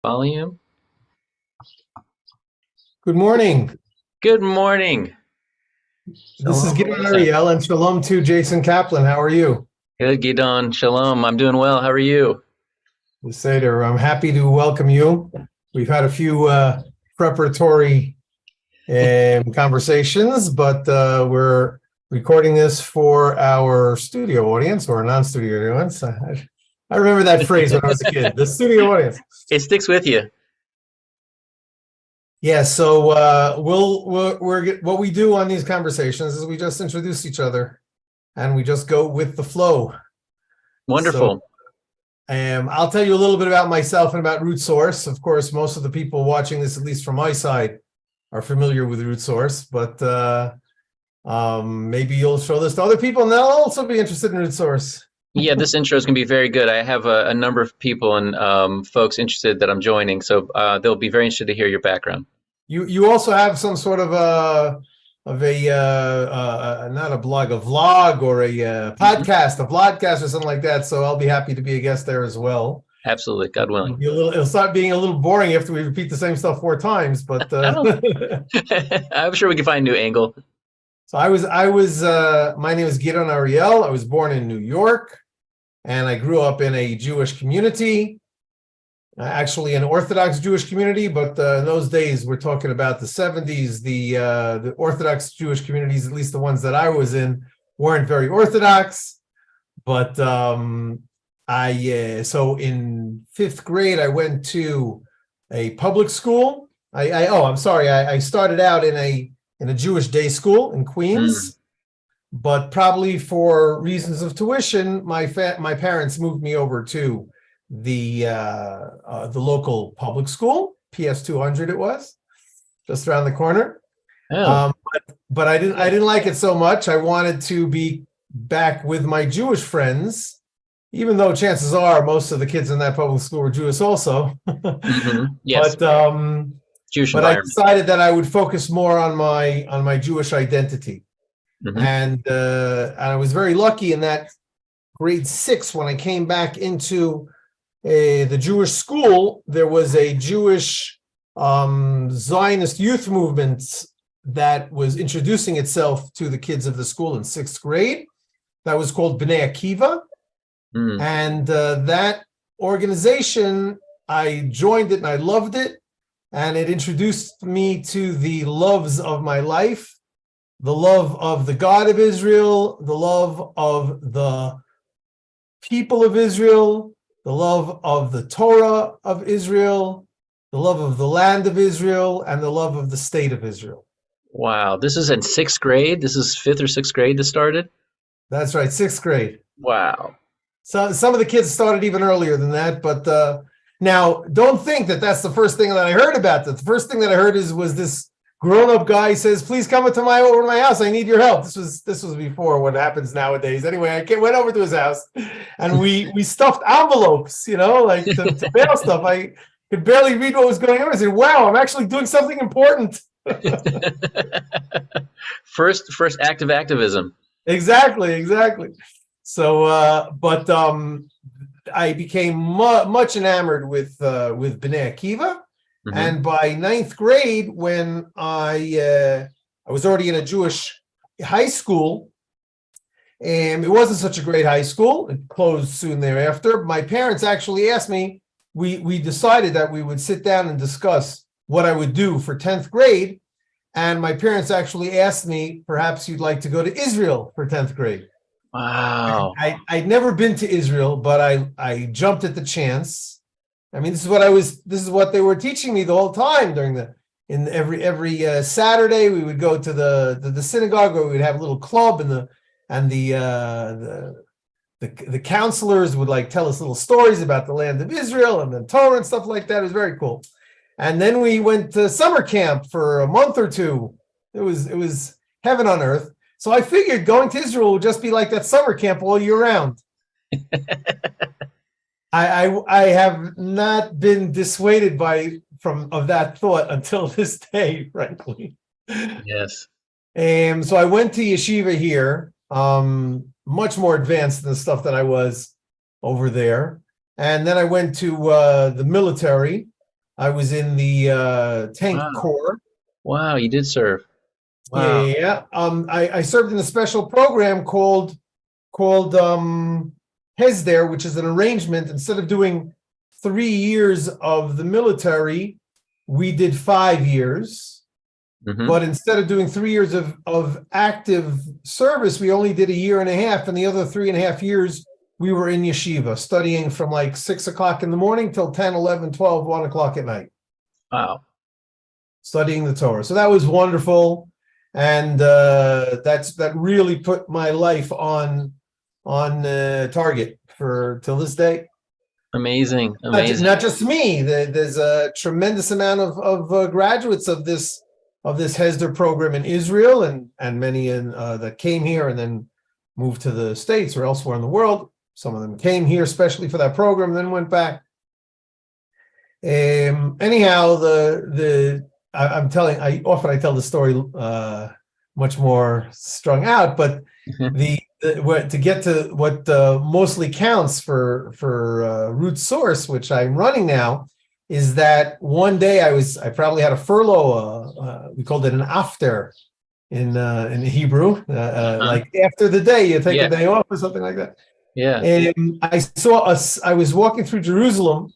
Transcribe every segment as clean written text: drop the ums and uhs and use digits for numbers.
Volume. Good morning. Good morning. This is Shalom Gidon Aleichem. Ariel and shalom to Jason Caplan. How are you? Good, Gidon. Shalom. I'm doing well. How are you? Seder, I'm happy to welcome you. We've had a few preparatory conversations, but we're recording this for our studio audience or non-studio audience. I remember that phrase when I was a kid, the studio audience. It sticks with you. Yeah, so what we do on these conversations is we just introduce each other and we just go with the flow. So Wonderful. I'll tell you a little bit about myself and about Root Source. Of course, most of the people watching this, at least from my side, are familiar with Root Source, but maybe you'll show this to other people and they'll also be interested in Root Source. Yeah, this intro is going to be very good. I have a number of people and folks interested that I'm joining, so they'll be very interested to hear your background. You also have some sort of not a blog, a vlog or a podcast, a vlogcast or something like that. So I'll be happy to be a guest there as well. Absolutely, God willing. It'll start being a little boring after we repeat the same stuff 4 times, but I don't. I'm sure we can find a new angle. So my name is Gidon Ariel. I was born in New York and I grew up in a Jewish community, actually an Orthodox Jewish community, but in those days, we're talking about the 70s, the Orthodox Jewish communities, at least the ones that I was in, weren't very Orthodox. But so in fifth grade, I went to a public school. I'm sorry, I started out in a Jewish day school in Queens, but probably for reasons of tuition, my parents moved me over to the local public school, PS 200 it was, just around the corner. Oh. But I didn't like it so much. I wanted to be back with my Jewish friends, even though chances are most of the kids in that public school were Jewish also. Yes. Jewish But I environment. decided that I would focus more on my Jewish identity. And I was very lucky in that grade 6 when I came back into the Jewish school, there was a Jewish Zionist youth movement that was introducing itself to the kids of the school in 6th grade. That was called Bnei Akiva. And that organization, I joined it and I loved it. And it introduced me to the loves of my life, the love of the God of Israel, the love of the people of Israel, the love of the Torah of Israel, the love of the land of Israel, and the love of the state of Israel. Wow, this is in 6th grade? This is 5th or 6th grade this started? That's right, 6th grade. Wow. So some of the kids started even earlier than that, but now don't think that that's the first thing that I heard about that. The first thing that I heard was this grown-up guy says, "Please come over to my house. I need your help." This was before what happens nowadays. Anyway, I went over to his house, and we stuffed envelopes, like to mail stuff. I could barely read what was going on. I said, "Wow, I'm actually doing something important." First act of activism. Exactly. So, but I became much enamored with Bnei Akiva. And by 9th grade, when I was already in a Jewish high school, and it wasn't such a great high school. It closed soon thereafter. My parents actually asked me, we decided that we would sit down and discuss what I would do for 10th grade. And my parents actually asked me, perhaps you'd like to go to Israel for 10th grade. Wow. I'd never been to Israel, but I jumped at the chance. I mean, this is what they were teaching me the whole time in every Saturday we would go to the synagogue, where we would have a little club, and the counselors would tell us little stories about the land of Israel and the Torah and stuff like that. It was very cool. And then we went to summer camp for a month or two. It was heaven on earth. So I figured going to Israel would just be like that summer camp all year round. I have not been dissuaded of that thought until this day, frankly. Yes. So I went to yeshiva here, much more advanced than the stuff that I was over there. And then I went to the military. I was in the tank Wow. corps. Wow, you did serve. Wow. Yeah. I served in a special program called Hesder, which is an arrangement. Instead of doing 3 years of the military, we did 5 years. Hmm. But instead of doing 3 years of active service, we only did a year and a half. And the other 3.5 years, we were in yeshiva, studying from like 6 o'clock in the morning till 10, 11, 12, 1 o'clock at night, Wow. studying the Torah. So that was wonderful. And that really put my life on target for till this day. Amazing. Not Amazing. just me. There's a tremendous amount of graduates of this Hesder program in Israel, and many that came here and then moved to the States or elsewhere in the world. Some of them came here especially for that program, then went back. Anyhow, I'm telling. I tell the story much more strung out, but to get to what mostly counts for root source, which I'm running now, is that one day I probably had a furlough. We called it an after in Hebrew, like after the day you take a Yeah. day off or something like that. Yeah. And I was walking through Jerusalem,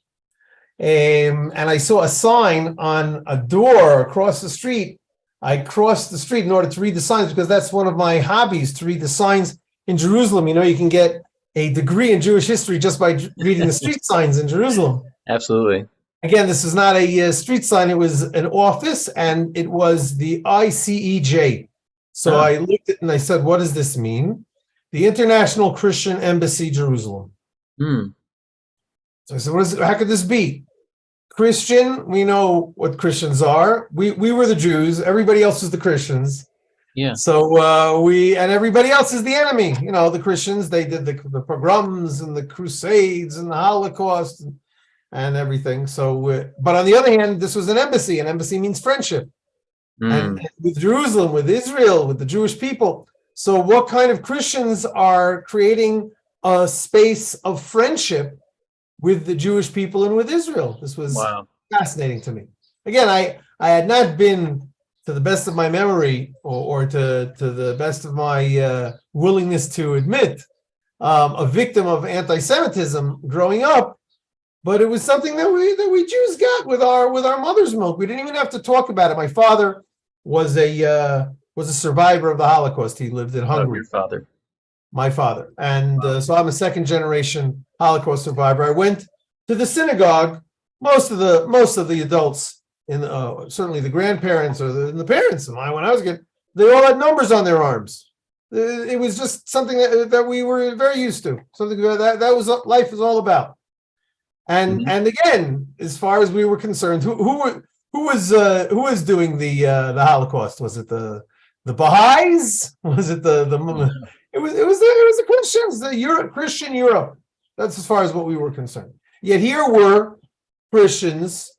and I saw a sign on a door across the street. I crossed the street in order to read the signs because that's one of my hobbies, to read the signs in Jerusalem. You know, you can get a degree in Jewish history just by reading the street signs in Jerusalem. Absolutely. Again, this is not a street sign. It was an office, and it was the ICEJ. So I looked at it and I said, what does this mean? The International Christian Embassy, Jerusalem. So I said, how could this be? Christian, we know what Christians are. We were the Jews. Everybody else was the Christians. Yeah. So and everybody else is the enemy. You know, the Christians, they did the pogroms and the Crusades and the Holocaust and everything. So, but on the other hand, this was an embassy. An embassy means friendship. And with Jerusalem, with Israel, with the Jewish people. So what kind of Christians are creating a space of friendship with the Jewish people and with Israel? This was fascinating to me. Again, I had not been, to the best of my memory, or to the best of my willingness to admit, a victim of anti-Semitism growing up, but it was something that we Jews got with our mother's milk. We didn't even have to talk about it. My father was a survivor of the Holocaust. He lived in Hungary. Your father. My father. And so I'm a second generation Holocaust survivor. I went to the synagogue. Most of the adults, certainly the grandparents or the parents when I was a kid, they all had numbers on their arms. It was just something that we were very used to. Something that was life was all about. And again, as far as we were concerned, who was doing the Holocaust? Was it the Baha'is? Was it the It was the Christians, the Christian Europe. That's as far as what we were concerned. Yet here were Christians.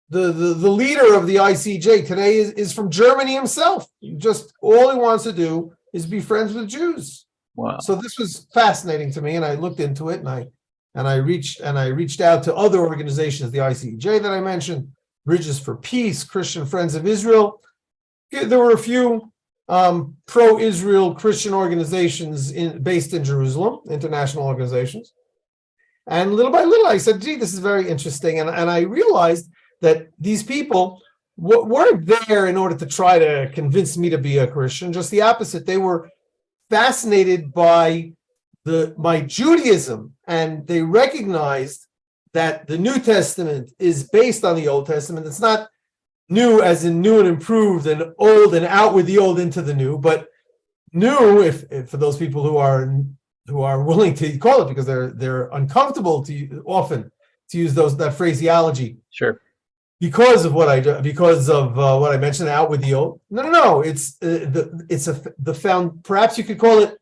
The leader of the ICJ today is from Germany himself. Just all he wants to do is be friends with Jews. Wow. So this was fascinating to me, and I looked into it, and I reached out to other organizations, the ICJ that I mentioned, Bridges for Peace, Christian Friends of Israel. There were a few pro-Israel Christian organizations based in Jerusalem, international organizations. And little by little, I said, gee, this is very interesting. And I realized that these people weren't there in order to try to convince me to be a Christian. Just the opposite. They were fascinated by my Judaism, and they recognized that the New Testament is based on the Old Testament. It's not new as in new and improved, and old and out with the old into the new, but new, if for those people who are willing to call it, because they're uncomfortable often to use that phraseology. Sure. Because of what I do, because of what I mentioned, out with the old. No. It's perhaps you could call it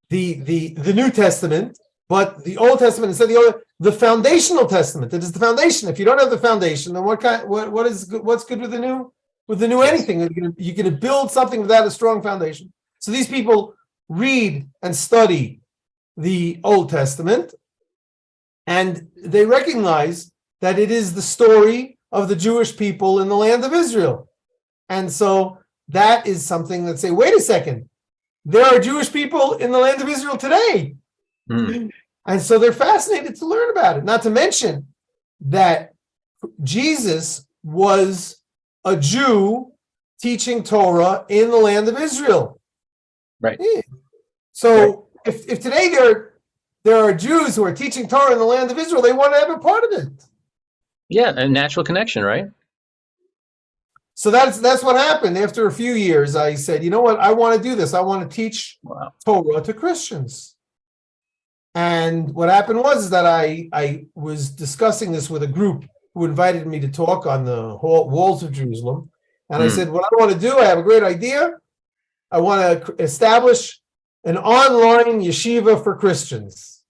the New Testament, but the Old Testament instead of the foundational testament. It is the foundation. If you don't have the foundation, then what's good with the new? With the new anything, you're going to build something without a strong foundation. So these people read and study the Old Testament, and they recognize that it is the story of the Jewish people in the land of Israel. And so that is something that say, wait a second, there are Jewish people in the land of Israel today. Mm. And so they're fascinated to learn about it. Not to mention that Jesus was a Jew teaching Torah in the land of Israel. Right. So if today there are Jews who are teaching Torah in the land of Israel, they want to have a part of it. Yeah, a natural connection, right? So that's what happened. After a few years, I said, you know what? I want to do this. I want to teach Torah to Christians. And what happened was that I was discussing this with a group who invited me to talk on the walls of Jerusalem. And I said, what I want to do, I have a great idea. I want to establish an online yeshiva for Christians.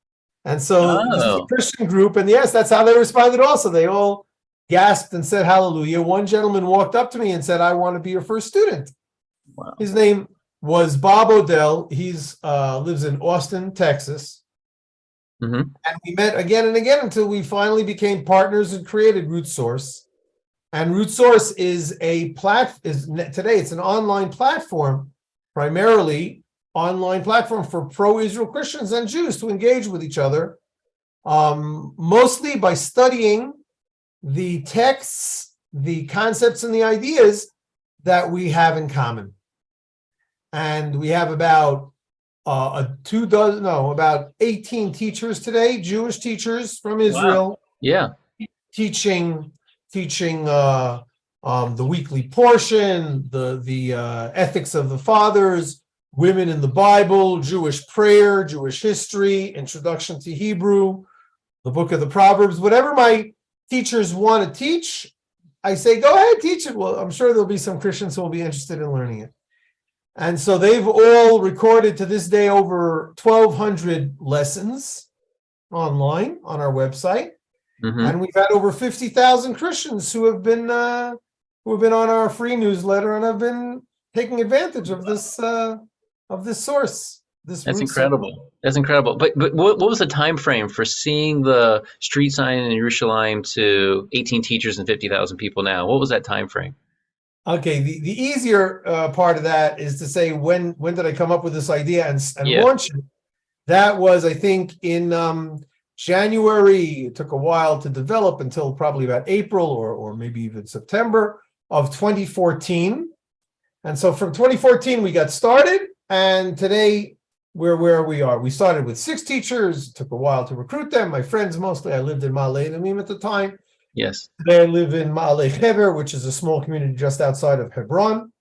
And so this is a Christian group. And yes, that's how they responded also. They all gasped and said hallelujah. One gentleman walked up to me and said, I want to be your first student. Wow. His name was Bob Odell. He's lives in Austin, Texas. Mm-hmm. And we met again and again until we finally became partners and created RootSource. And RootSource is today it's an online platform, primarily online platform for pro-Israel Christians and Jews to engage with each other, mostly by studying the texts, the concepts, and the ideas that we have in common. And we have about about 18 teachers today, Jewish teachers from Israel. Wow. Yeah. Teaching the weekly portion, the ethics of the fathers, women in the Bible, Jewish prayer, Jewish history, introduction to Hebrew, the book of the Proverbs, whatever my teachers want to teach, I say, go ahead, teach it. Well, I'm sure there'll be some Christians who will be interested in learning it. And so they've all recorded to this day over 1,200 lessons online on our website. Mm-hmm. And we've had over 50,000 Christians who have been on our free newsletter and have been taking advantage of this source. That's incredible. That's incredible. But what was the time frame for seeing the street sign in Jerusalem to 18 teachers and 50,000 people now? What was that time frame? Okay, the easier part of that is to say when did I come up with this idea and launch it? That was, I think, in January. It took a while to develop until probably about April or maybe even September of 2014. And so from 2014 we got started, and today we're where we are. We started with 6 teachers. It took a while to recruit them. My friends mostly. I lived in Ma'ale Adumim at the time. Yes. Today I live in Ma'ale Hever, which is a small community just outside of Hebron.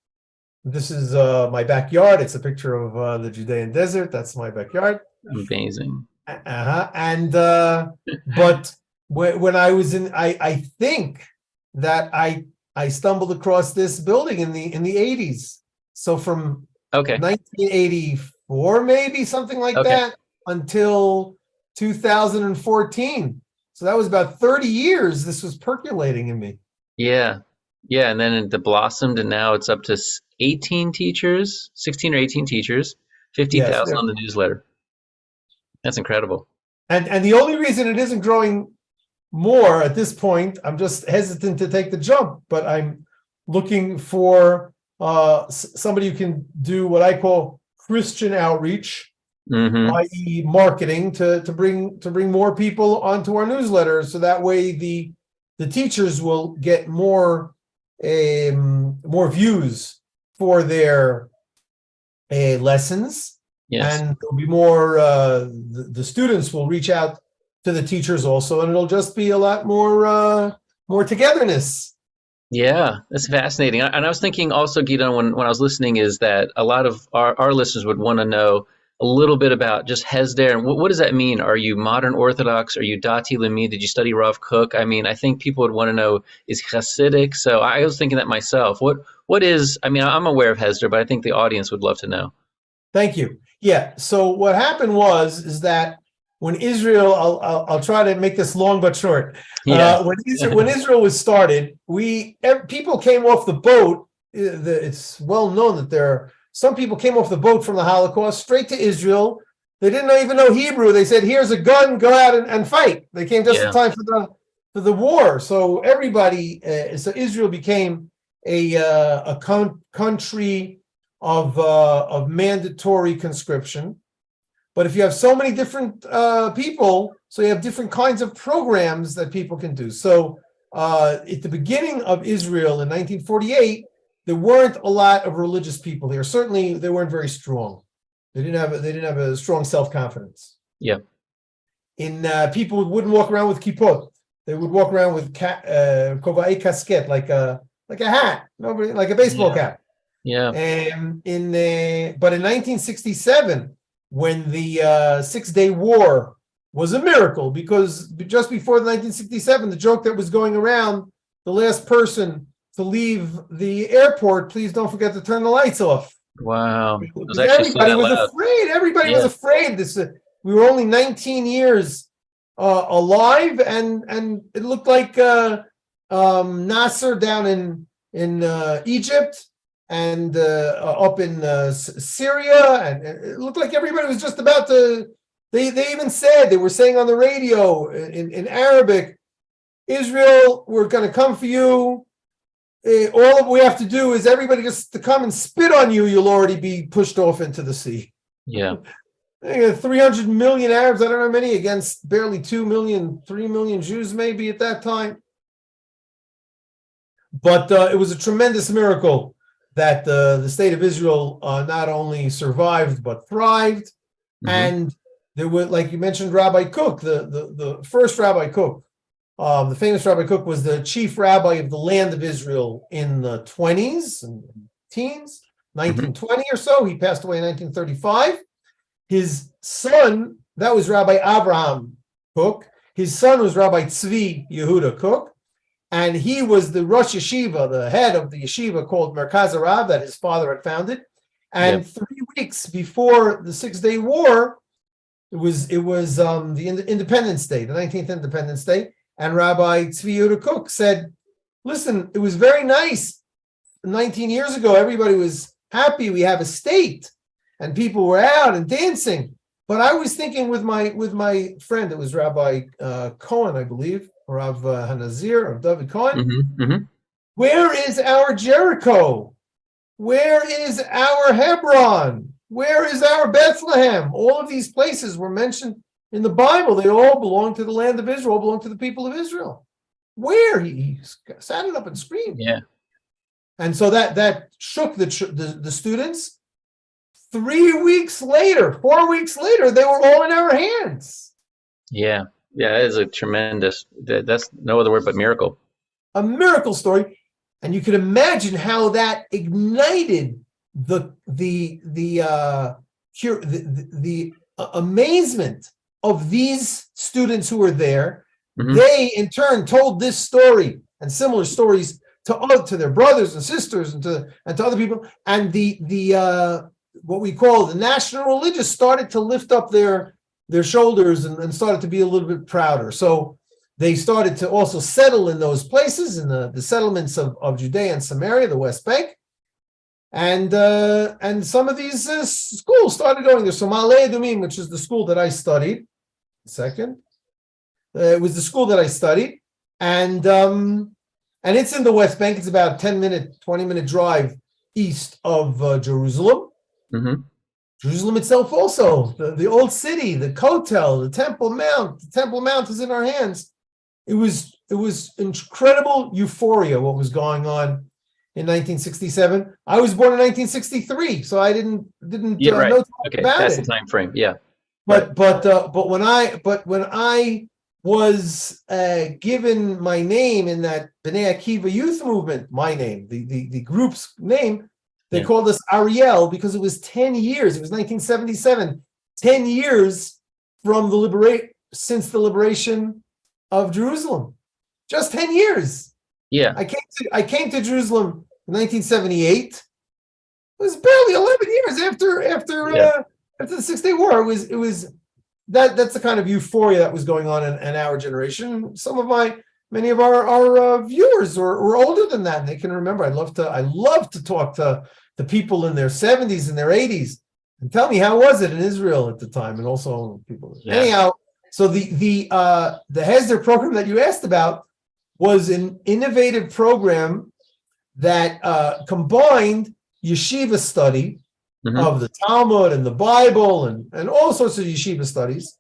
This is my backyard. It's a picture of the Judean desert. That's my backyard. Amazing. And but when I was in, I think that I stumbled across this building in the 80s. So from 1984, maybe something like that, until 2014. So that was about 30 years. This was percolating in me. Yeah. Yeah. And then it blossomed, and now it's up to 18 teachers, 16 or 18 teachers, 50,000 on the newsletter. That's incredible. And the only reason it isn't growing more at this point, I'm just hesitant to take the jump, but I'm looking for somebody who can do what I call Christian outreach, i.e. marketing, to bring more people onto our newsletter, so that way the teachers will get more views for their lessons. Yes. And there'll be more, the students will reach out to the teachers also, and it'll just be a lot more togetherness. Yeah, that's fascinating. And I was thinking also, Gidon, when I was listening, is that a lot of our listeners would want to know a little bit about just Hesder, and what does that mean? Are you modern Orthodox? Are you Dati Lemi? Did you study Rav Kook? I mean, I think people would want to know, is Hasidic? So I was thinking that myself. What is, I mean, I'm aware of Hesder, but I think the audience would love to know. Thank you. Yeah. So what happened is that when Israel, I'll try to make this long but short. Yeah. When Israel was started, people came off the boat. It's well known that some people came off the boat from the Holocaust straight to Israel. They didn't even know Hebrew. They said, "Here's a gun, go out and fight." They came just in time for the war. So everybody, so Israel became a country of mandatory conscription. But if you have so many different people, so you have different kinds of programs that people can do. So at the beginning of Israel in 1948, there weren't a lot of religious people here. Certainly, they weren't very strong. They didn't have a strong self-confidence. Yeah. People wouldn't walk around with kippot. They would walk around with kova'ei kasket, like a hat, nobody, like a baseball cap. Yeah. But in 1967, when the Six-Day War was a miracle, because just before the 1967, the joke that was going around, the last person to leave the airport, please don't forget to turn the lights off. Wow. Everybody was afraid. Everybody was afraid. We were only 19 years alive, and it looked like Nasser down in Egypt and up in Syria, and it looked like everybody was just about to. They even said, they were saying on the radio in Arabic, Israel, we're going to come for you. All we have to do is everybody just to come and spit on you. You'll already be pushed off into the sea. Yeah. 300 million Arabs, I don't know how many, against barely 2 million, 3 million Jews maybe at that time. But it was a tremendous miracle that the state of Israel not only survived but thrived. Mm-hmm. And there were, like you mentioned, Rabbi Kook, the first Rabbi Kook. The famous Rabbi Kook was the chief rabbi of the land of Israel in the 20s and teens, 1920 or so. He passed away in 1935. His son, that was Rabbi Abraham Kook. His son was Rabbi Tzvi Yehuda Kook. And he was the Rosh Yeshiva, the head of the yeshiva called Merkaz Arav that his father had founded. And 3 weeks before the Six-Day War, it was the Independence Day, the 19th Independence Day. And Rabbi Tzvi Yehuda Kook said, listen, it was very nice. 19 years ago, everybody was happy. We have a state and people were out and dancing. But I was thinking with my friend, it was Rabbi Cohen, I believe, or Rav Hanazir, or David Cohen. Where is our Jericho? Where is our Hebron? Where is our Bethlehem? All of these places were mentioned in the Bible. They all belong to the land of Israel, belong to the people of Israel. Where? He sat it up and screamed. Yeah. And so that shook the students. 3 weeks later, 4 weeks later, they were all in our hands. Yeah. Yeah, it is a tremendous, that's no other word but miracle. A miracle story. And you can imagine how that ignited the amazement of these students who were there. Mm-hmm. They in turn told this story and similar stories to their brothers and sisters and to other people. And the what we call the national religious started to lift up their shoulders and started to be a little bit prouder. So they started to also settle in those places, in the settlements of Judea and Samaria, the West Bank. And some of these schools started going there. So Ma'ale Adumim, which is the school that I studied, it was the school that I studied. And it's in the West Bank. It's about 20-minute drive east of Jerusalem. Mm-hmm. Jerusalem itself also, the old city, the Kotel, the Temple Mount. The Temple Mount is in our hands. It was incredible euphoria what was going on in 1967. I was born in 1963, so I didn't right. know okay. about That's it. the time frame. Yeah. But when I was given my name in that Bnei Akiva youth movement, my name, the group's name, they called us Ariel because it was 10 years. It was 1977, 10 years from since the liberation of Jerusalem. Just 10 years. Yeah. I came to Jerusalem in 1978. It was barely 11 years after the Six-Day War. It was that's the kind of euphoria that was going on in our generation. Many of our viewers were older than that, and they can remember. I love to talk to the people in their 70s and their 80s and tell me how was it in Israel at the time, and also people. Yeah. Anyhow, So the Hesder program that you asked about was an innovative program that combined yeshiva study of the Talmud and the Bible and all sorts of yeshiva studies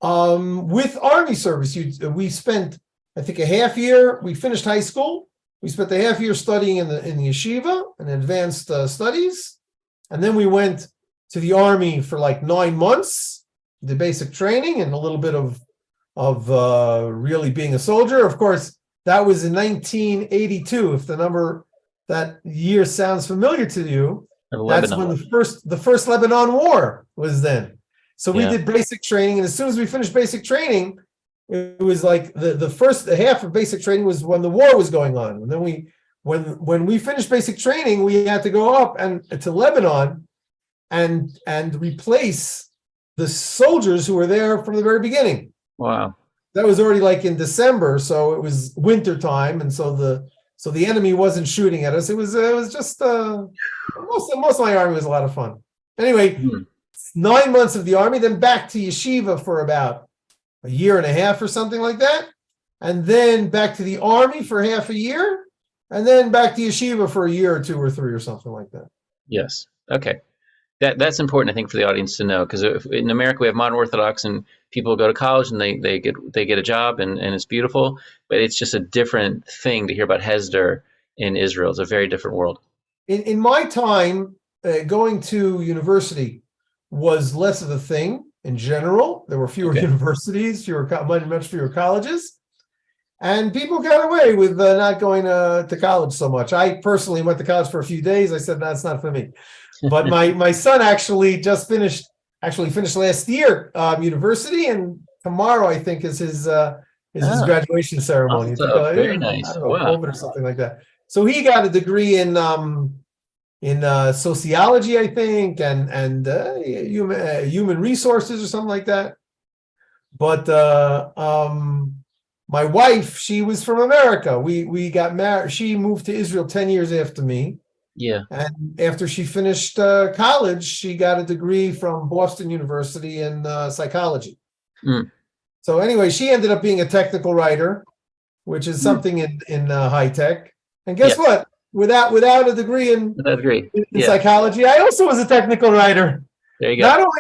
with Army service. We spent, I think, a half year. We finished high school. We spent a half year studying in the yeshiva and advanced studies, and then we went to the Army for like 9 months, the basic training and a little bit of really being a soldier. Of course, that was in 1982. If that year sounds familiar to you, that's when the first Lebanon War was then. So we did basic training, and as soon as we finished basic training, it was like the first half of basic training was when the war was going on. And then when we finished basic training, we had to go up and to Lebanon and replace the soldiers who were there from the very beginning. Wow. That was already like in December, so it was winter time, and so the enemy wasn't shooting at us. It was just most of my Army was a lot of fun. Anyway, 9 months of the Army, then back to yeshiva for about a year and a half or something like that, and then back to the Army for half a year, and then back to yeshiva for a year or 2 or 3 or something like that. Yes. Okay. That's important, I think, for the audience to know, because in America we have modern Orthodox and people go to college and they get a job and it's beautiful, but it's just a different thing to hear about Hesder in Israel. It's a very different world. In my time, going to university was less of a thing in general. There were fewer universities, much fewer colleges, and people got away with not going to college so much. I personally went to college for a few days. I said, that's not for me. But my son actually finished last year university, and tomorrow I think is his graduation ceremony. Very nice. I don't know, COVID or something like that. So he got a degree in sociology, I think, and human resources or something like that. But my wife, she was from America. We got married. She moved to Israel 10 years after me. Yeah. And after she finished college, she got a degree from Boston University in psychology. So anyway, she ended up being a technical writer, which is something in high tech. And guess what? Without a degree in psychology, I also was a technical writer. There you go. Not only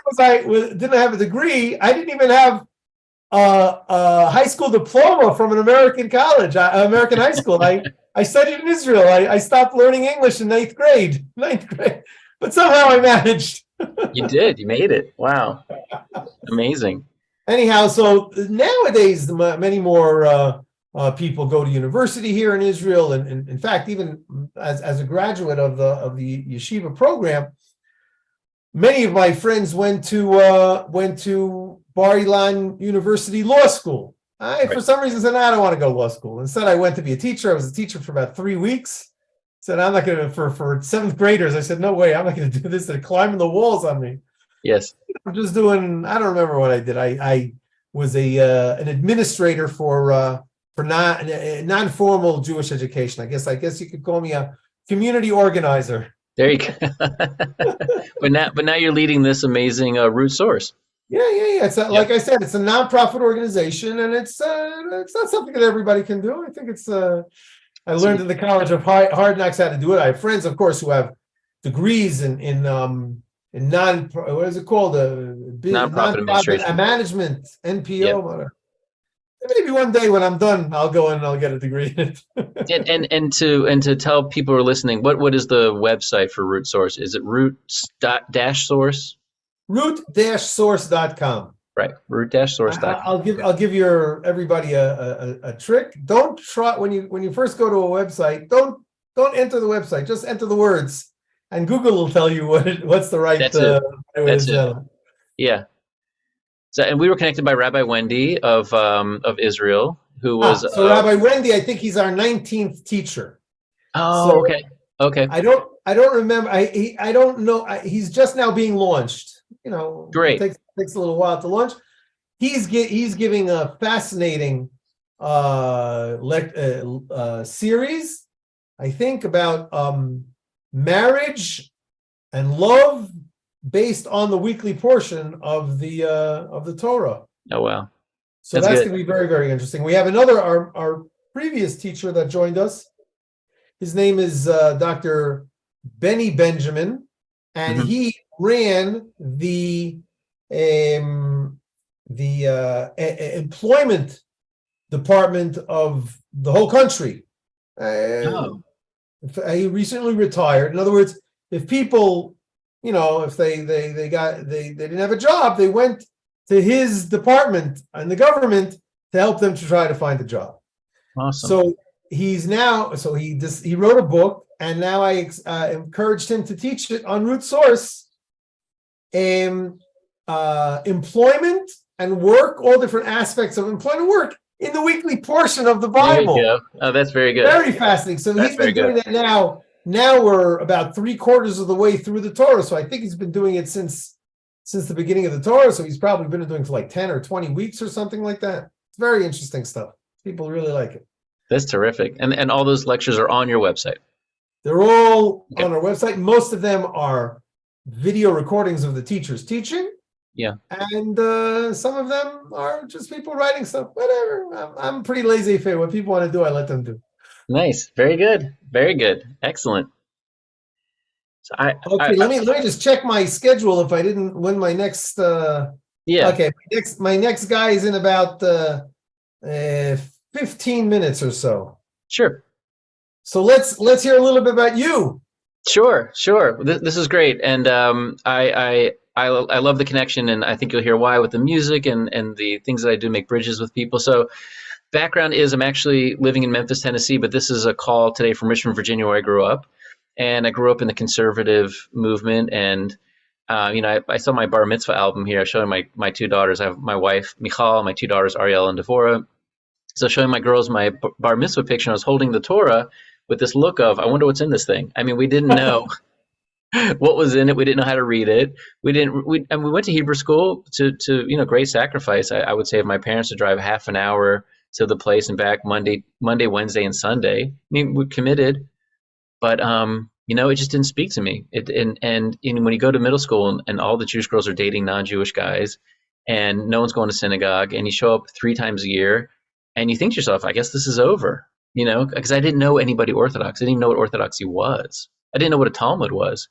didn't have a degree, I didn't even have a high school diploma from an American college, American high school. I studied in Israel. I stopped learning English in ninth grade, but somehow I managed. You did. You made it. Wow. Amazing. Anyhow, so nowadays, many more people go to university here in Israel. And in fact, even as a graduate of the yeshiva program, many of my friends went to Bar Ilan University Law School. For some reason, said, I don't want to go to law school. Instead, I went to be a teacher. I was a teacher for about 3 weeks. Said, I'm not going to, for seventh graders, I said, no way, I'm not going to do this. They're climbing the walls on me. Yes. I'm just doing, I don't remember what I did. I was an administrator for non-formal Jewish education. I guess you could call me a community organizer. There you go. but now you're leading this amazing root source. Yeah. It's like I said, it's a nonprofit organization, and it's not something that everybody can do. I think it's I learned in the College of Hard Knocks how to do it. I have friends, of course, who have degrees in what is it called? Nonprofit administration, management, NPO. Yep. Maybe one day when I'm done, I'll go in and I'll get a degree in it. and to tell people who are listening, what is the website for Root Source? Is it root-source? root-source.com. Right, root-source.com. I'll give everybody a trick. Don't try when you first go to a website. Don't enter the website. Just enter the words, and Google will tell you what's the right. That's it. Yeah. So, and we were connected by Rabbi Wendy of Israel, who was Rabbi Wendy. I think he's our 19th teacher. Oh, so okay. I don't remember. I don't know. He's just now being launched. Great. It takes a little while to launch. He's giving a fascinating series, I think, about marriage and love based on the weekly portion of the Torah. Oh wow, So that's that's good. going to be very, very interesting. We have another, our previous teacher that joined us. His name is Dr. Benny Benjamin, and Hmm. he ran um, the employment department of the whole country. Uh, Oh, he recently retired. In other words, if people, if they didn't have a job, they went to his department and the government to help them to try to find a job. awesome. So he wrote a book, and now I encouraged him to teach it on root source, employment and work, all different aspects of employment work in the weekly portion of the There you Bible. go. Oh, that's very good. Very fascinating. So That's he's very been good. doing that now. Now we're about 3/4 of the way through the Torah. So I think he's been doing it since the beginning of the Torah. So he's probably been doing it for like 10 or 20 weeks or something like that. It's very interesting stuff. People really like it. That's terrific. And all those lectures are on your website. They're all Okay. on our website. Most of them are video recordings of the teachers teaching, Yeah. and some of them are just people writing stuff. Whatever. I'm pretty lazy. What people want to do, I let them do. Nice. Very good. Very good. Excellent. So Okay, let me just check my schedule if I didn't when my next yeah, okay, my next guy is in about 15 minutes or so. sure. So let's hear a little bit about you. Sure, sure. This is great, and I love the connection, and I think you'll hear why with the music and the things that I do make bridges with people. So background is I'm actually living in Memphis, Tennessee, but this is a call today from Richmond, Virginia, where I grew up, and I grew up in the conservative movement, and I saw my bar mitzvah album here. I showed my two daughters. I have my wife Michal, my two daughters Ariel and Devora. So showing my girls my bar mitzvah picture, and I was holding the Torah with this look of, I wonder what's in this thing. I mean, we didn't know what was in it. We didn't know how to read it. We went to Hebrew school to great sacrifice. I would say of my parents to drive half an hour to the place and back Monday, Wednesday, and Sunday. I mean, we committed, but it just didn't speak to me. And when you go to middle school and all the Jewish girls are dating non-Jewish guys, and no one's going to synagogue, and you show up 3 times a year, and you think to yourself, I guess this is over, because I didn't know anybody Orthodox. I didn't even know what Orthodoxy was. I didn't know what a Talmud was.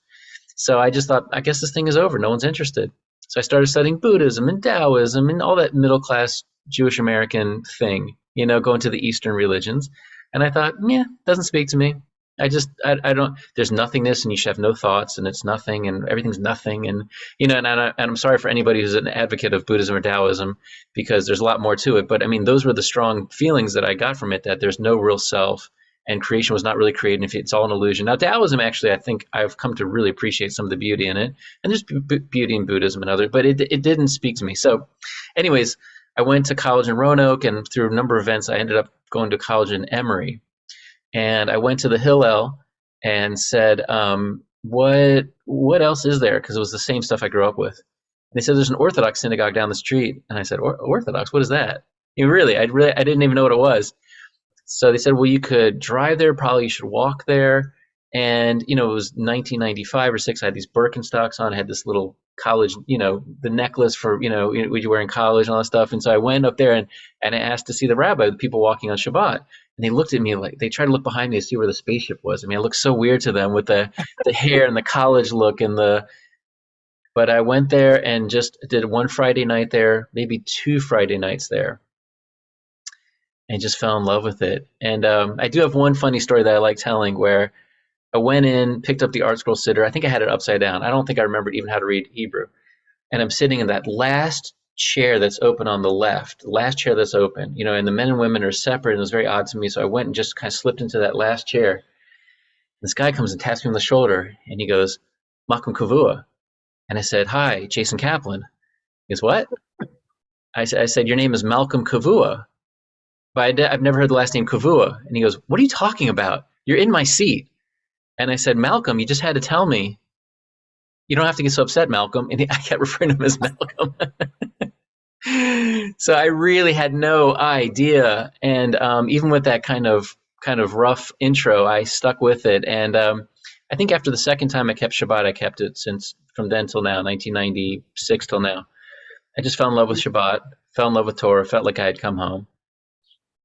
So I just thought, I guess this thing is over. No one's interested. So I started studying Buddhism and Taoism and all that middle class Jewish American thing, going to the Eastern religions. And I thought, yeah, doesn't speak to me. I don't, there's nothingness and you should have no thoughts and it's nothing and everything's nothing. And I'm sorry for anybody who's an advocate of Buddhism or Taoism because there's a lot more to it. But I mean, those were the strong feelings that I got from it, that there's no real self and creation was not really created. If it's all an illusion. Now, Taoism, actually, I think I've come to really appreciate some of the beauty in it. And there's beauty in Buddhism and other, but it didn't speak to me. So anyways, I went to college in Roanoke, and through a number of events, I ended up going to college in Emory. And I went to the Hillel and said, what else is there? Because it was the same stuff I grew up with. And they said, there's an Orthodox synagogue down the street. And I said, Orthodox? What is that? I didn't even know what it was. So they said, well, you could drive there, probably you should walk there. And, it was 1995 or six. I had these Birkenstocks on. I had this little college, the necklace for, what you wear in college and all that stuff. And so I went up there and I asked to see the rabbi, the people walking on Shabbat. And they looked at me like, they tried to look behind me to see where the spaceship was. I mean, it looked so weird to them with the hair and the college look but I went there and just did one Friday night there, maybe 2 Friday nights there, and just fell in love with it. And I do have one funny story that I like telling where I went in, picked up the Art Scroll Sitter. I think I had it upside down. I don't think I remembered even how to read Hebrew. And I'm sitting in that last chair that's open on the last chair that's open, and the men and women are separate. And it was very odd to me. So I went and just kind of slipped into that last chair. This guy comes and taps me on the shoulder and he goes, Malcolm Kavua. And I said, hi, Jason Caplan. He goes, what? I said, your name is Malcolm Kavua. But I've never heard the last name Kavua. And he goes, what are you talking about? You're in my seat. And I said, Malcolm, you just had to tell me. You don't have to get so upset, Malcolm. And I kept referring to him as Malcolm. So I really had no idea. And even with that kind of rough intro, I stuck with it. And I think after the second time I kept Shabbat, I kept it since from then till now, 1996 till now. I just fell in love with Shabbat. fell in love with Torah, felt like I had come home.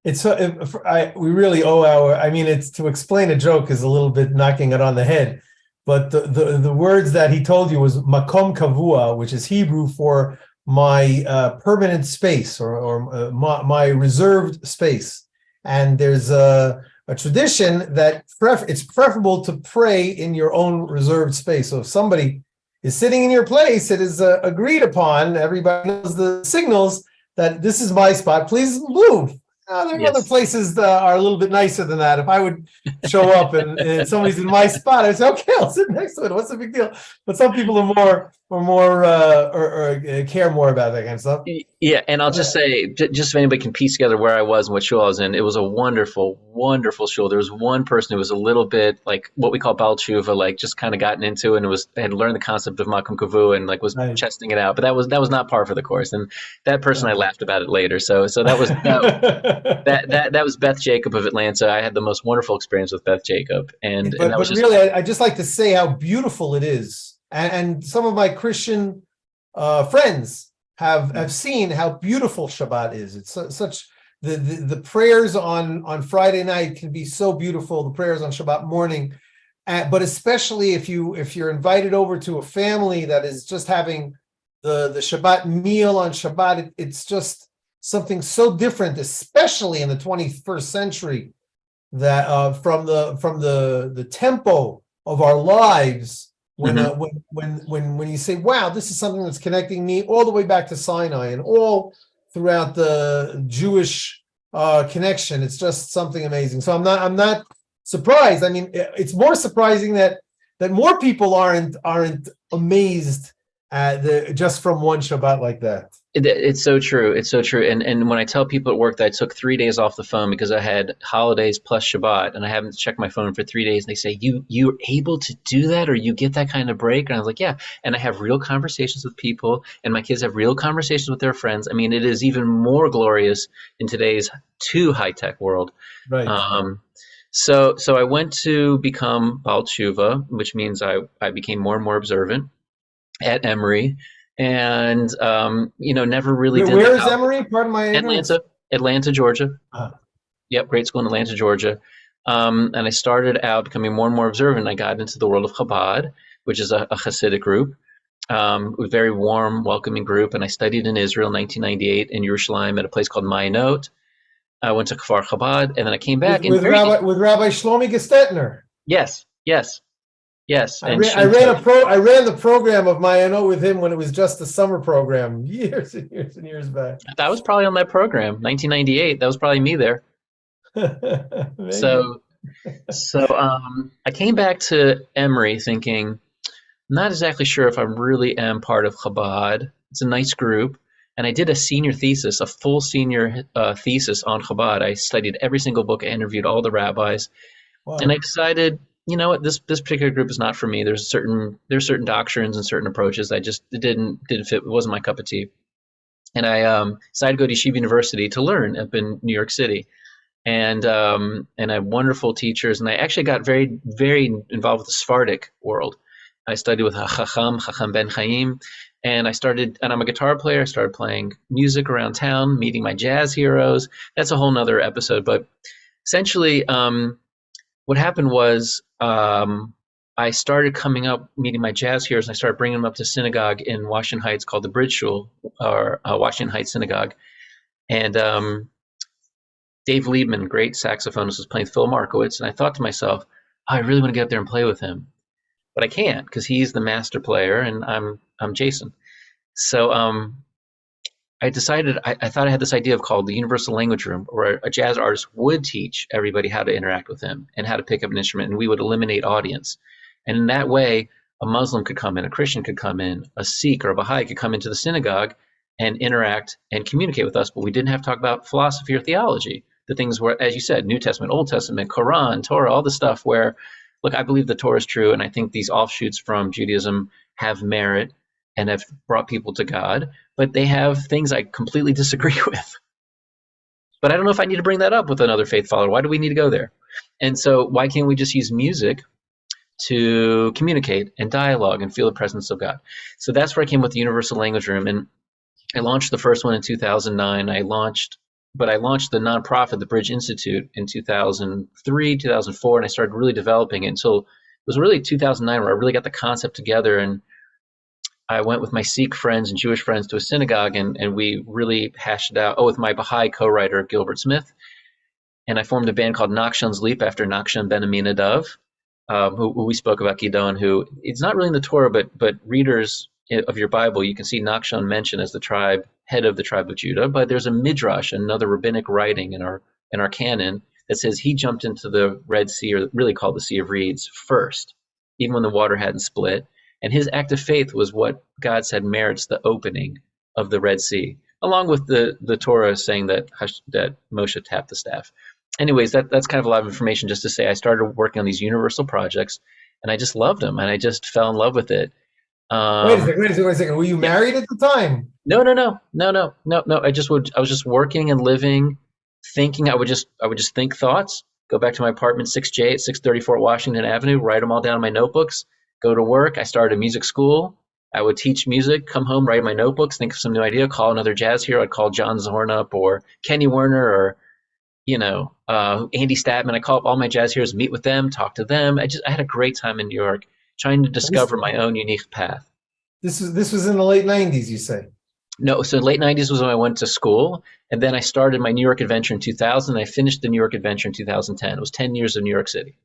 It's we really owe our. I mean, it's to explain a joke is a little bit knocking it on the head, but the words that he told you was makom kavua, which is Hebrew for my permanent space or my reserved space. And there's a tradition that it's preferable to pray in your own reserved space. So if somebody is sitting in your place, it is agreed upon. Everybody knows the signals that this is my spot. Please move. There are other places that are a little bit nicer than that. If I would show up and somebody's in my spot, I'd say, okay, I'll sit next to it. What's the big deal? But some people are more care more about that kind of stuff. Yeah, and I'll just say, just so anybody can piece together where I was and what shul I was in, it was a wonderful, wonderful shul. There was one person who was a little bit like what we call Baal Tshuva, like just kind of gotten into it and had learned the concept of Makom Kavu and like was chesting it out. But that was not par for the course. And that person, I laughed about it later. So that was that was Beth Jacob of Atlanta. I had the most wonderful experience with Beth Jacob, and that was just really, I just like to say how beautiful it is, and some of my Christian friends have seen how beautiful Shabbat is. It's such the prayers on Friday night can be so beautiful. The prayers on Shabbat morning, but especially if you're invited over to a family that is just having the Shabbat meal on Shabbat, it's just something so different, especially in the 21st century, that from the tempo of our lives. When you say, wow, this is something that's connecting me all the way back to Sinai and all throughout the Jewish connection, it's just something amazing. So I'm not surprised. I mean, it's more surprising that more people aren't amazed at just from one Shabbat like that. It's so true. It's so true. And when I tell people at work that I took 3 days off the phone because I had holidays plus Shabbat and I haven't checked my phone for 3 days, and they say, you're able to do that, or you get that kind of break? And I was like, yeah. And I have real conversations with people, and my kids have real conversations with their friends. I mean, it is even more glorious in today's too high-tech world. Right. So I went to become Baal Tshuva, which means I became more and more observant at Emory. And never really did. Where is Emory? Pardon my ignorance. Atlanta, Georgia. Yep, great school in Atlanta, Georgia. And I started out becoming more and more observant. I got into the world of Chabad, which is a Hasidic group, a very warm, welcoming group. And I studied in Israel in 1998 in Yerushalayim at a place called Ma'anot. I went to Kfar Chabad, and then I came back with Rabbi Shlomi Gestetner. Yes. I ran the program of Ma'anot with him when it was just a summer program years and years and years back. That was probably on that program, 1998. That was probably me there. So I came back to Emory thinking, not exactly sure if I really am part of Chabad. It's a nice group. And I did a senior thesis, a full senior thesis on Chabad. I studied every single book. I interviewed all the rabbis. Wow. And I decided, you know what, this particular group is not for me. There's certain doctrines and certain approaches that just didn't fit. It wasn't my cup of tea. And I decided to go to Yeshiva University to learn up in New York City. And I had wonderful teachers. And I actually got very, very involved with the Sephardic world. I studied with Chacham Ben Chaim. And I'm a guitar player. I started playing music around town, meeting my jazz heroes. That's a whole nother episode. But essentially, what happened was I started coming up, meeting my jazz heroes, and I started bringing them up to synagogue in Washington Heights called the Bridge Shul, or Washington Heights Synagogue. And Dave Liebman, great saxophonist, was playing Phil Markowitz. And I thought to myself, I really want to get up there and play with him. But I can't because he's the master player and I'm Jason. So I decided, I thought I had this idea called the Universal Language Room, where a jazz artist would teach everybody how to interact with him and how to pick up an instrument, and we would eliminate audience. And in that way, a Muslim could come in, a Christian could come in, a Sikh or a Baha'i could come into the synagogue and interact and communicate with us, but we didn't have to talk about philosophy or theology. The things were, as you said, New Testament, Old Testament, Quran, Torah, all the stuff where, look, I believe the Torah is true, and I think these offshoots from Judaism have merit and have brought people to God, but they have things I completely disagree with. But I don't know if I need to bring that up with another faith follower. Why do we need to go there? And so why can't we just use music to communicate and dialogue and feel the presence of God? So that's where I came with the Universal Language Room. And I launched the first one in 2009. I launched the nonprofit, the Bridge Institute, in 2003, 2004, and I started really developing it until it was really 2009 where I really got the concept together. And I went with my Sikh friends and Jewish friends to a synagogue, and we really hashed it out. Oh, with my Baha'i co-writer Gilbert Smith, and I formed a band called Nachshon's Leap after Nachshon ben Aminadab, who we spoke about Gidon, who it's not really in the Torah, but readers of your Bible, you can see Nachshon mentioned as the head of the tribe of Judah. But there's a midrash, another rabbinic writing in our canon that says he jumped into the Red Sea, or really called the Sea of Reeds, first, even when the water hadn't split. And his act of faith was what God said merits the opening of the Red Sea, along with the Torah saying that Moshe tapped the staff. Anyways, that's kind of a lot of information just to say I started working on these universal projects, and I just loved them, and I just fell in love with it. Wait a second. Were you Yeah. married at the time? No. I was just working and living, thinking. I would just think thoughts. Go back to my apartment, 6J at 634 Washington Avenue. Write them all down in my notebooks. Go to work. I started a music school. I would teach music. Come home, write my notebooks, think of some new idea. Call another jazz hero. I'd call John Zorn up, or Kenny Werner, or Andy Statman. I call up all my jazz heroes, meet with them, talk to them. I had a great time in New York, trying to This discover my own unique path. this was in the late 90s, you say? No, so late 90s was when I went to school, and then I started my New York adventure in 2000. And I finished the New York adventure in 2010. It was 10 years of New York City.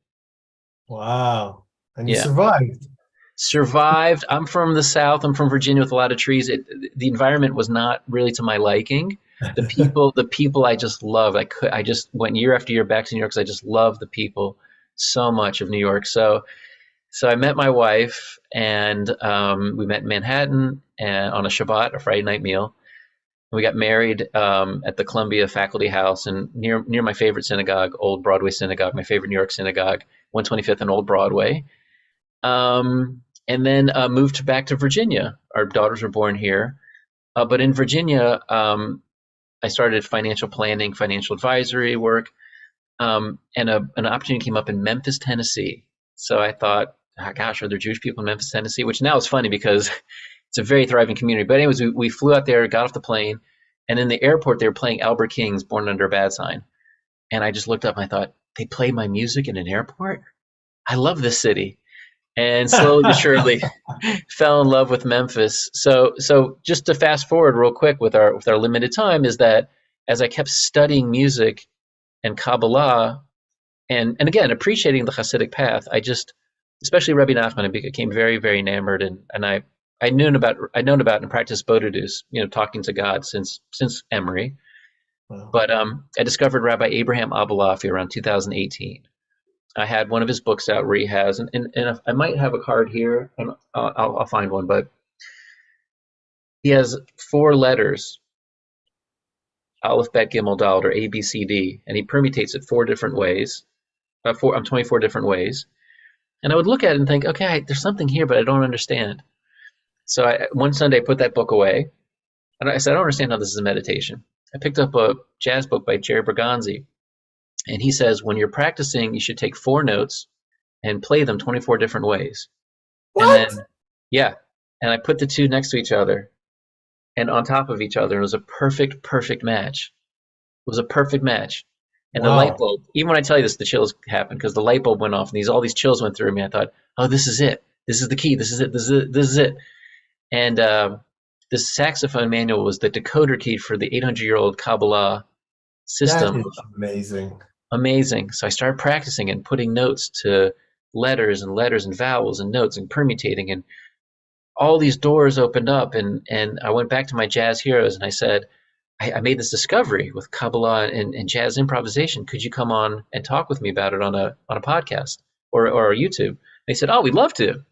Wow. And you Yeah. survived. Survived. I'm from the South. I'm from Virginia with a lot of trees. The environment was not really to my liking. The people I just loved. I just went year after year back to New York because I just love the people so much of New York. So I met my wife, and we met in Manhattan and on a Shabbat, a Friday night meal. We got married at the Columbia Faculty House, and near my favorite synagogue, Old Broadway Synagogue, my favorite New York synagogue, 125th and Old Broadway. And then moved back to Virginia. Our daughters were born here. But in Virginia, I started financial planning, financial advisory work, and an opportunity came up in Memphis, Tennessee. So I thought, oh, gosh, are there Jewish people in Memphis, Tennessee? Which now is funny because it's a very thriving community. But anyways, we flew out there, got off the plane, and in the airport they were playing Albert King's "Born Under a Bad Sign," and I just looked up and I thought, they play my music in an airport? I love this city. And slowly but surely fell in love with Memphis. So just to fast forward real quick with our limited time is that as I kept studying music and Kabbalah and again appreciating the Hasidic path, I just, especially Rabbi Nachman, I became very, very enamored, and I known about and practiced Bodhidus, talking to God since Emory. Wow. But I discovered Rabbi Abraham Abulafi around 2018. I had one of his books out where he has, and I might have a card here, and I'll find one, but he has 4 letters, Aleph, Bet, Gimel, Dalet, or A, B, C, D, and he permutates it 4 different ways, 24 different ways. And I would look at it and think, okay, there's something here, but I don't understand. So one Sunday I put that book away, and I said, I don't understand how this is a meditation. I picked up a jazz book by Jerry Bergonzi, and he says, when you're practicing, you should take 4 notes and play them 24 different ways. What? And then, yeah, and I put the 2 next to each other and on top of each other. And it was a perfect match. It was a perfect match. And the light Wow. bulb, even when I tell you this, the chills happened because the light bulb went off, and all these chills went through me. I thought, oh, this is it. This is the key. This is it. This is it. And this saxophone manual was the decoder key for the 800-year-old Kabbalah That system. is amazing. Amazing. So I started practicing and putting notes to letters and vowels and notes and permutating, and all these doors opened up, and I went back to my jazz heroes and I said, I made this discovery with Kabbalah and jazz improvisation. Could you come on and talk with me about it on a podcast or YouTube? They said, oh, we'd love to.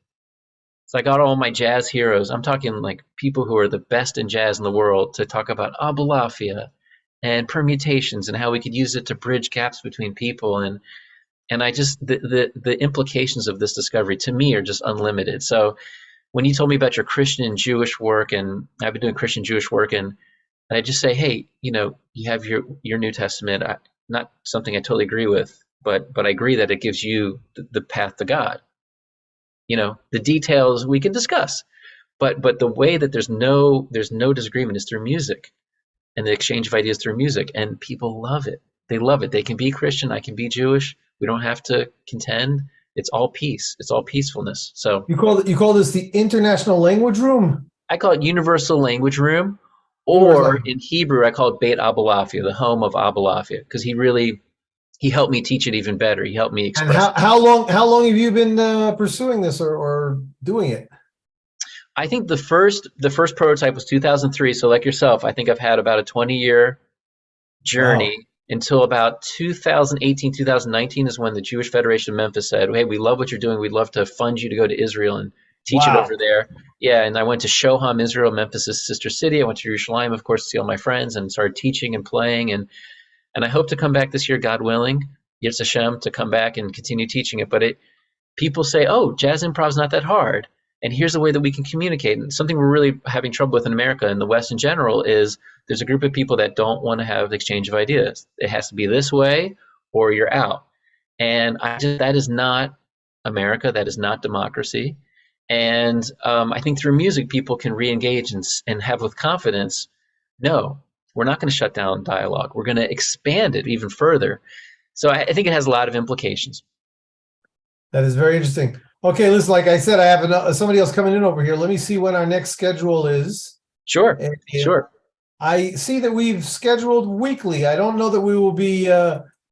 So I got all my jazz heroes. I'm talking like people who are the best in jazz in the world to talk about Abulafia and permutations and how we could use it to bridge gaps between people. And I just, the implications of this discovery to me are just unlimited. So when you told me about your Christian and Jewish work, and I've been doing Christian Jewish work, and I just say, hey, you have your New Testament, not something I totally agree with, but I agree that it gives you the path to God. The details we can discuss, But the way that there's no disagreement is through music and the exchange of ideas through music, and people love it. They love it. They can be Christian, I can be Jewish. We don't have to contend. It's all peace. It's all peacefulness. So You call this the International Language Room? I call it Universal Language Room, Universal or Language. in Hebrew I call it Beit Abulafia, the home of Abulafia, because he helped me teach it even better. He helped me And express it. how long have you been pursuing this or doing it? I think the first prototype was 2003. So like yourself, I think I've had about a 20-year Wow. journey until about 2018, 2019 is when the Jewish Federation of Memphis said, "Hey, we love what you're doing. We'd love to fund you to go to Israel and teach it over Wow. there." Yeah, and I went to Shoham, Israel, Memphis's sister city. I went to Jerusalem, of course, to see all my friends and started teaching and playing. And I hope to come back this year, God willing, Yirtzeh Hashem, to come back and continue teaching it. But people say, "Oh, jazz improv's not that hard." And here's a way that we can communicate. And something we're really having trouble with in America and the West in general is there's a group of people that don't want to have the exchange of ideas. It has to be this way or you're out. And that is not America. That is not democracy. And I think through music, people can re-engage and have with confidence, no, we're not going to shut down dialogue. We're going to expand it even further. So I think it has a lot of implications. That is very interesting. Okay, listen, like I said, I have somebody else coming in over here. Let me see when our next schedule is. Sure, And sure. I see that we've scheduled weekly. I don't know that we will be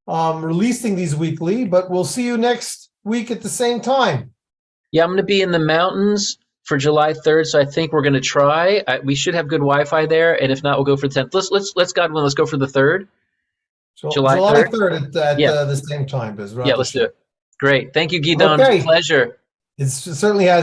releasing these weekly, but we'll see you next week at the same time. Yeah, I'm going to be in the mountains for July 3rd, so I think we're going to try. We should have good Wi-Fi there, and if not, we'll go for the 10th. Let's God willing, let's go for the 3rd, So July July 3rd. 3rd at Yeah, the same time, yeah, Bezrat let's do Hashem. it. Great. Thank you, Gidon. It's a Okay, pleasure. it certainly has